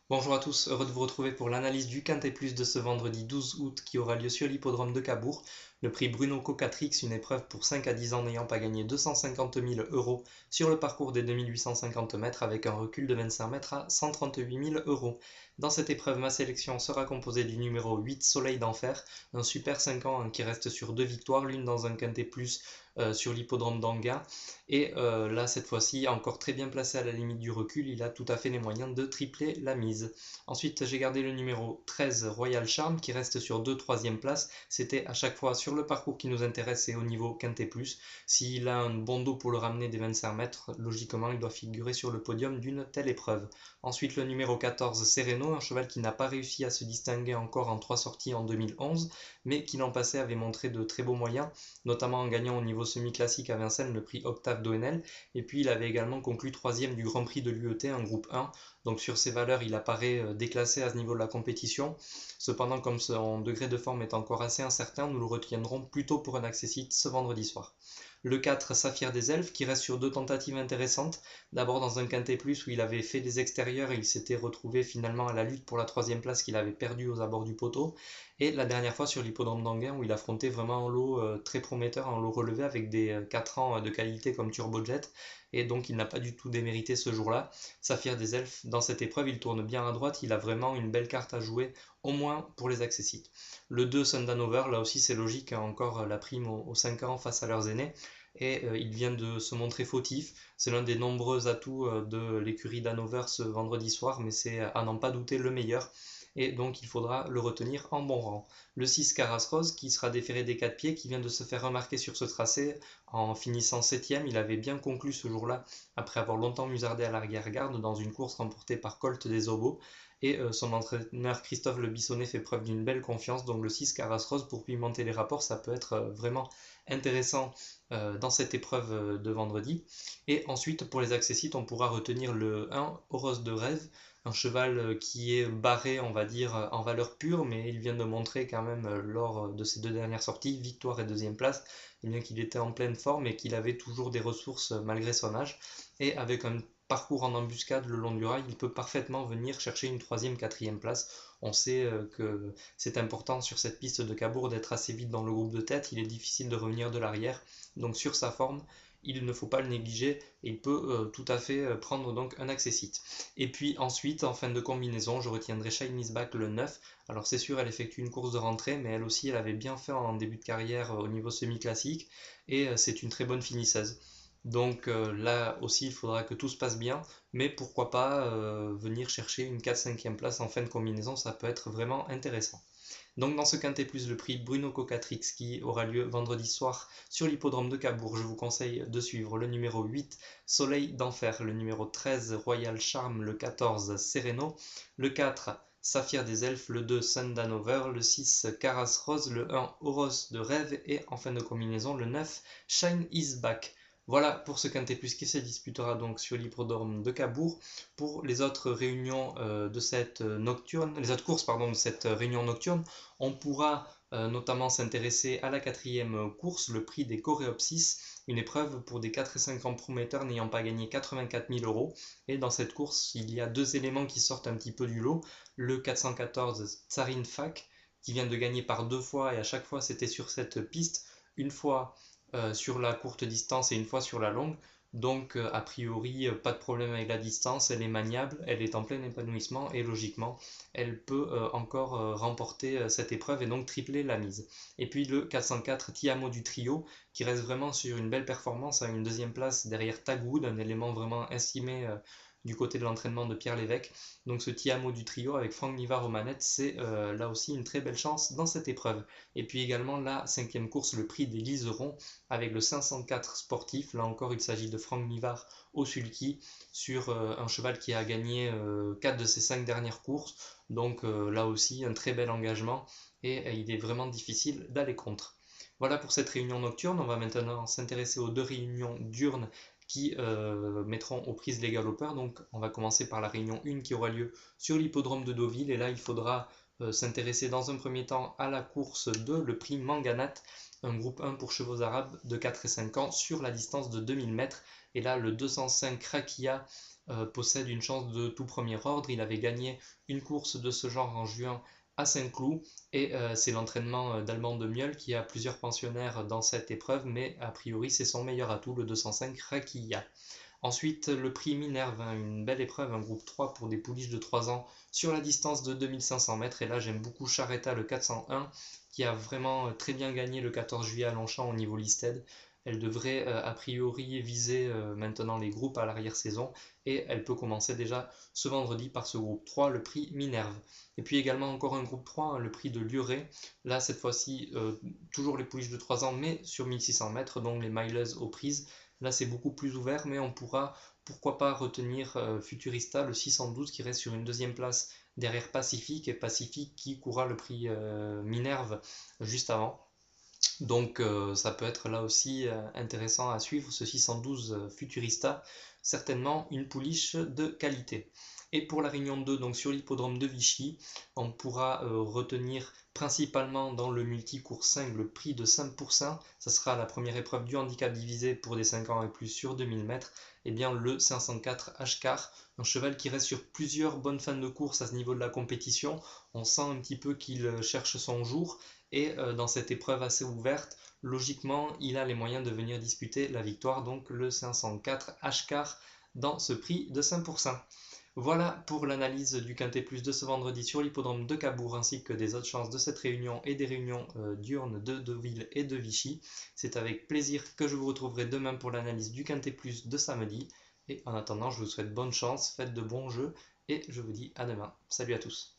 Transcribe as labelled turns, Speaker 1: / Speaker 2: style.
Speaker 1: Bonjour à tous, heureux de vous retrouver pour l'analyse du Quintet Plus de ce vendredi 12 août qui aura lieu sur l'hippodrome de Cabourg. Le prix Bruno Cocatrix, une épreuve pour 5 à 10 ans n'ayant pas gagné 250 000 euros sur le parcours des 2850 mètres avec un recul de 25 mètres à 138 000 euros. Dans cette épreuve, ma sélection sera composée du numéro 8 Soleil d'Enfer, un super 5 ans qui reste sur deux victoires, l'une dans un Quintet Plus sur l'hippodrome d'Anguin. Et là, cette fois-ci, encore très bien placé à la limite du recul, il a tout à fait les moyens de tripler la mise. Ensuite, j'ai gardé le numéro 13 Royal Charm qui reste sur deux troisième places. C'était à chaque fois sur le parcours qui nous intéresse et au niveau Quintet Plus. S'il a un bon dos pour le ramener des 25 mètres, logiquement il doit figurer sur le podium d'une telle épreuve. Ensuite, le numéro 14 Sereno, un cheval qui n'a pas réussi à se distinguer encore en trois sorties en 2011, mais qui l'an passé avait montré de très beaux moyens, notamment en gagnant au niveau semi-classique à Vincennes le prix Octave d'ONL. Et puis il avait également conclu troisième du Grand Prix de l'UET, un groupe 1. Donc sur ses valeurs, il apparaît déclassé à ce niveau de la compétition. Cependant, comme son degré de forme est encore assez incertain, nous le retiendrons plutôt pour un accessite ce vendredi soir. Le 4, Saphir des Elfes, qui reste sur deux tentatives intéressantes. D'abord dans un Quintet Plus où il avait fait des extérieurs et il s'était retrouvé finalement à la lutte pour la troisième place qu'il avait perdue aux abords du poteau. Et la dernière fois sur l'hippodrome d'Anguin où il affrontait vraiment un lot très prometteur, un lot relevé avec des 4 ans de qualité comme Turbojet. Et donc il n'a pas du tout démérité ce jour-là. Saphir des Elfes, dans cette épreuve, il tourne bien à droite, il a vraiment une belle carte à jouer, au moins pour les accessites. Le 2, Sundanover, là aussi c'est logique, hein, encore la prime aux 5 ans face à leurs aînés. Et il vient de se montrer fautif. C'est l'un des nombreux atouts de l'écurie d'Hanover ce vendredi soir, mais c'est à n'en pas douter le meilleur. Et donc il faudra le retenir en bon rang. Le 6 Caras Rose qui sera déféré des 4 pieds, qui vient de se faire remarquer sur ce tracé en finissant 7ème. Il avait bien conclu ce jour-là après avoir longtemps musardé à l'arrière-garde dans une course remportée par Colt des Obos. Et son entraîneur Christophe Le Bissonnet fait preuve d'une belle confiance. Donc le 6 Caras Rose pour pimenter les rapports, ça peut être vraiment intéressant dans cette épreuve de vendredi. Et ensuite, pour les accessites, on pourra retenir le 1 Horos de Rêve, un cheval qui est barré, on va dire, en valeur pure, mais il vient de montrer quand même lors de ses deux dernières sorties, victoire et deuxième place, et bien qu'il était en pleine forme et qu'il avait toujours des ressources malgré son âge. Et avec un parcours en embuscade le long du rail, il peut parfaitement venir chercher une troisième, quatrième place. On sait que c'est important sur cette piste de Cabourg d'être assez vite dans le groupe de tête, il est difficile de revenir de l'arrière, donc sur sa forme, il ne faut pas le négliger et il peut tout à fait prendre donc un accessite. Et puis ensuite, en fin de combinaison, je retiendrai Shine Back le 9. Alors c'est sûr, elle effectue une course de rentrée, mais elle aussi, elle avait bien fait en début de carrière au niveau semi-classique et c'est une très bonne finisseuse. Donc là aussi, il faudra que tout se passe bien, mais pourquoi pas venir chercher une 4-5e place en fin de combinaison, ça peut être vraiment intéressant. Donc dans ce Quintet Plus, le prix Bruno Cocatrix qui aura lieu vendredi soir sur l'hippodrome de Cabourg, je vous conseille de suivre le numéro 8 Soleil d'Enfer, le numéro 13 Royal Charm, le 14 Sereno, le 4 Saphir des Elfes, le 2 Sundanover, le 6 Caras Rose, le 1 Horos de Rêve et en fin de combinaison le 9 Shine Is Back. Voilà pour ce Quintet Plus qui se disputera donc sur l'hippodrome de Cabourg. Pour les autres réunions de cette nocturne, les autres courses pardon, de cette réunion nocturne, on pourra notamment s'intéresser à la quatrième course, le prix des Coréopsis, une épreuve pour des 4 et 5 ans prometteurs n'ayant pas gagné 84 000 euros. Et dans cette course, il y a deux éléments qui sortent un petit peu du lot. Le 414 Tsarin Fak, qui vient de gagner par deux fois, et à chaque fois c'était sur cette piste, une fois sur la courte distance et une fois sur la longue. Donc a priori pas de problème avec la distance, elle est maniable, elle est en plein épanouissement et logiquement elle peut encore remporter cette épreuve et donc tripler la mise. Et puis le 404 Tiamo du trio qui reste vraiment sur une belle performance à une deuxième place derrière Tagoud, un élément vraiment estimé du côté de l'entraînement de Pierre Lévesque. Donc ce Tiamo du trio avec Franck Nivard aux manettes, c'est là aussi une très belle chance dans cette épreuve. Et puis également la cinquième course, le prix des Liserons avec le 504 sportif. Là encore, il s'agit de Franck Nivard au sulky sur un cheval qui a gagné 4 de ses 5 dernières courses. Donc là aussi, un très bel engagement et il est vraiment difficile d'aller contre. Voilà pour cette réunion nocturne. On va maintenant s'intéresser aux deux réunions diurnes qui mettront aux prises les galopeurs. Donc on va commencer par la réunion 1 qui aura lieu sur l'hippodrome de Deauville. Et là, il faudra s'intéresser dans un premier temps à la course 2, le prix Manganat, un groupe 1 pour chevaux arabes de 4 et 5 ans sur la distance de 2000 mètres. Et là, le 205 Rakia possède une chance de tout premier ordre. Il avait gagné une course de ce genre en juin à Saint-Cloud et c'est l'entraînement d'Alban de Mieulle qui a plusieurs pensionnaires dans cette épreuve, mais a priori c'est son meilleur atout, le 205 Raquilla. Ensuite, le prix Minerve, une belle épreuve, un groupe 3 pour des pouliches de 3 ans sur la distance de 2500 mètres. Et là, j'aime beaucoup Charretta, le 401, qui a vraiment très bien gagné le 14 juillet à Longchamp au niveau listed. Elle devrait a priori viser maintenant les groupes à l'arrière-saison et elle peut commencer déjà ce vendredi par ce groupe 3, le prix Minerve. Et puis également encore un groupe 3, le prix de Luré. Là, cette fois-ci, toujours les pouliches de 3 ans, mais sur 1600 mètres, donc les mileuses aux prises. Là, c'est beaucoup plus ouvert, mais on pourra, pourquoi pas, retenir Futurista, le 612, qui reste sur une deuxième place derrière Pacifique, et Pacifique qui courra le prix Minerve juste avant. Donc ça peut être là aussi intéressant à suivre, ce 612 Futurista, certainement une pouliche de qualité. Et pour la Réunion 2, donc sur l'hippodrome de Vichy, on pourra retenir principalement dans le multi-cours 5 le prix de 5%, ça sera la première épreuve du handicap divisé pour des 5 ans et plus sur 2000 mètres, et bien le 504 Ashkar, un cheval qui reste sur plusieurs bonnes fins de course à ce niveau de la compétition. On sent un petit peu qu'il cherche son jour, et dans cette épreuve assez ouverte, logiquement, il a les moyens de venir disputer la victoire, donc le 504 Ashkar dans ce prix de 5%. Voilà pour l'analyse du Quintet Plus de ce vendredi sur l'hippodrome de Cabourg ainsi que des autres chances de cette réunion et des réunions diurnes de Deauville et de Vichy. C'est avec plaisir que je vous retrouverai demain pour l'analyse du Quintet Plus de samedi. Et en attendant, je vous souhaite bonne chance, faites de bons jeux et je vous dis à demain. Salut à tous.